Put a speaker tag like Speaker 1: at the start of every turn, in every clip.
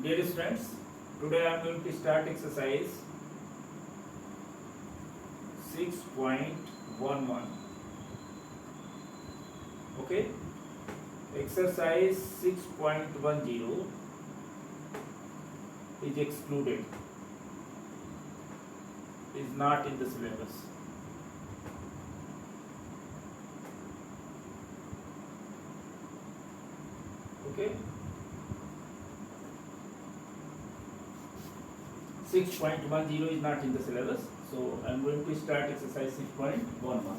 Speaker 1: Dear students, today I am going to start exercise 6.11. Okay, exercise 6.10 is excluded, is not in the syllabus. Okay, 6.10 is not in the syllabus, so I am going to start exercise 6.11.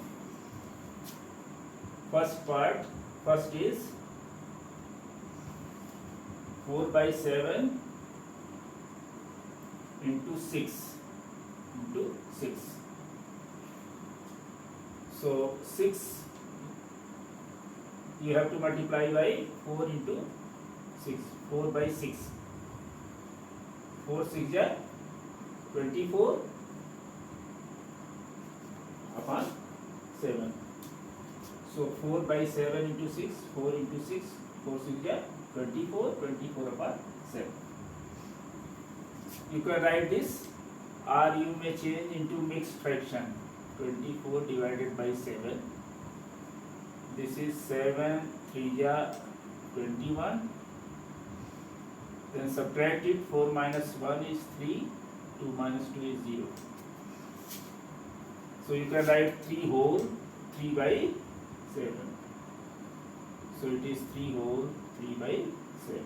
Speaker 1: First is 4 by 7 into 6 into 6. So 6 you have to multiply by 4 into 6, 4 by 6. 4 6 are 24 upon 7. So 4 by 7 into 6, 4 into 6, 4 6 are 24, 24 upon 7. You can write this, or you may change into mixed fraction. 24 divided by 7. This is 7 3 are 21. Then subtract it. 4 minus 1 is 3. 2 minus 2 is 0. So you can write 3 whole 3 by 7. So it is 3 whole 3 by 7.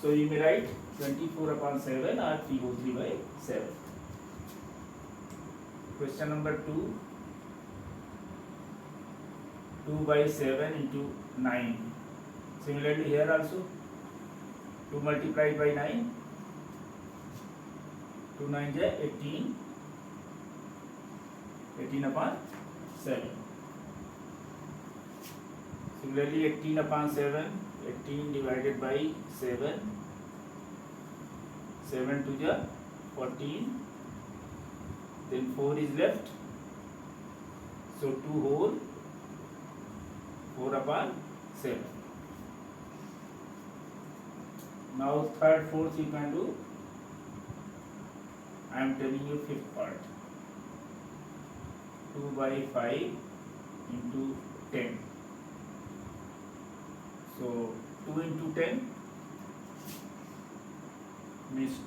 Speaker 1: So you may write 24 upon 7 or 3 whole 3 by 7. Question number 2. 2 by 7 into 9. Similarly here also 2 multiplied by 9. 2 9 is 18. 18 upon 7. Similarly 18 upon 7. 18 divided by 7. 7 to the 14. Then 4 is left. So 2 whole 4 upon 7. Now third, fourth you can do. I am telling you fifth part. 2 by 5 into 10. So 2 into 10 means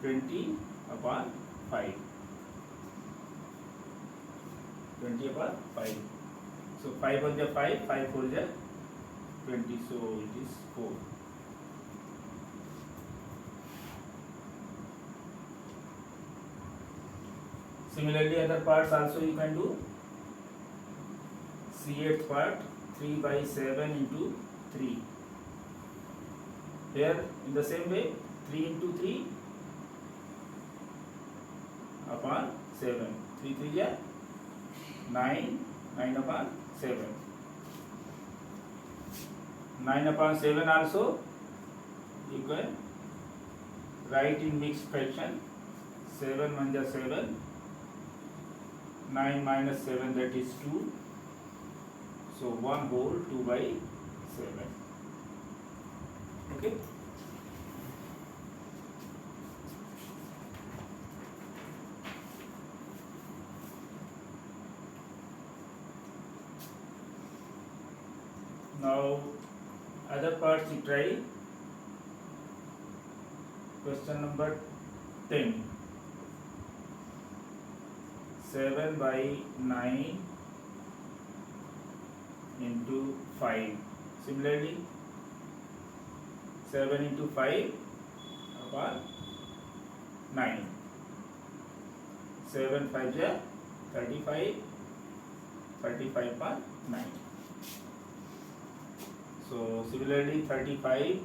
Speaker 1: 20 upon 5. 20 upon 5. So 5 on the 5, 5 4 is 20. So it is 4. Similarly, other parts also you can do. C8th part, 3 by 7 into 3. Here in the same way, 3 into 3 upon 7. 3 3 is 9, 9 upon 7. 9 upon 7 also you can write in mixed fraction. 7 1 is 7. 9 minus 7, that is 2. So 1 whole 2 by 7. Okay. Now other parts you try. Question number 10. 7 by 9 into 5. Similarly 7 into 5 upon 9. 7 5 is 35. 35 upon 9. So similarly 35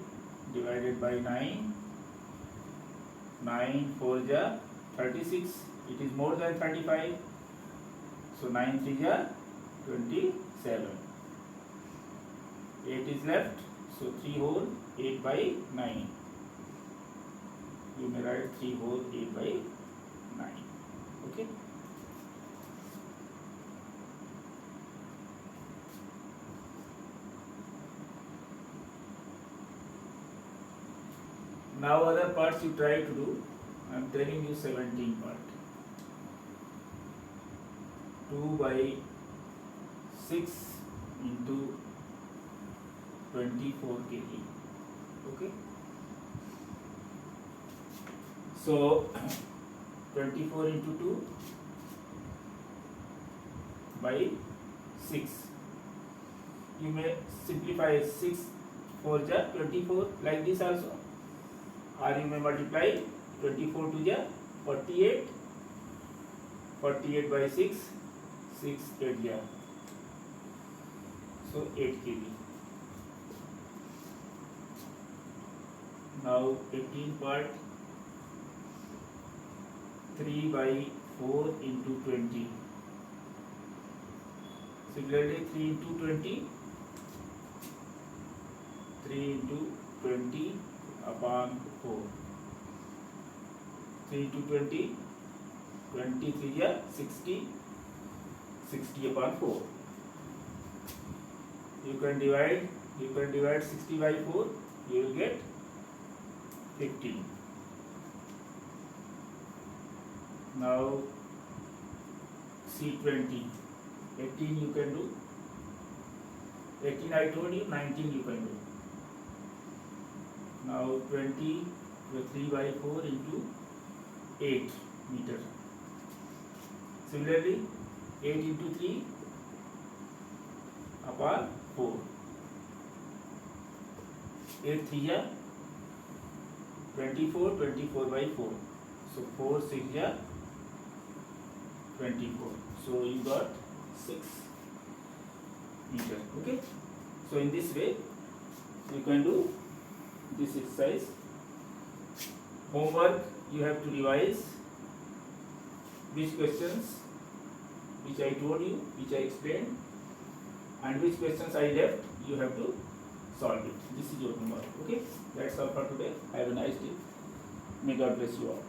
Speaker 1: divided by 9. 9 4 is 36. It is more than 35. So 9 3 is 27. 8 is left. So 3 whole 8 by 9. You may write 3 whole 8 by 9. Okay. Now other parts you try to do. I am telling you 17 part. 2 by 6 into 24 kg. Okay. So 24 into 2 by 6. You may simplify 6 4 ja 24 like this also, or you may multiply 24 to ja 48. 48 by 6, 6 8 ja, so 8 kg. Now 18 part, 3 by 4 into 20. Similarly 3 into 20, 3 into 20 upon 4. 3 into 20, 23 या 60, 60 upon 4. You can divide 60 by 4, you will get 15. Now C20, 18 you can do. 18 I told you, 19 you can do. Now 20, 3 by 4 into 8 meter. Similarly 8 into 3 upon 4. 8 3 ja 24, 24 by 4. So 4 6 ja 24. So you got 6 meter. Okay. So in this way you can do this exercise. Homework, you have to revise which questions which I told you, which I explained, and which questions I left, you have to solve it. This is your homework. Okay. That's all for today. Have a nice day. May God bless you all.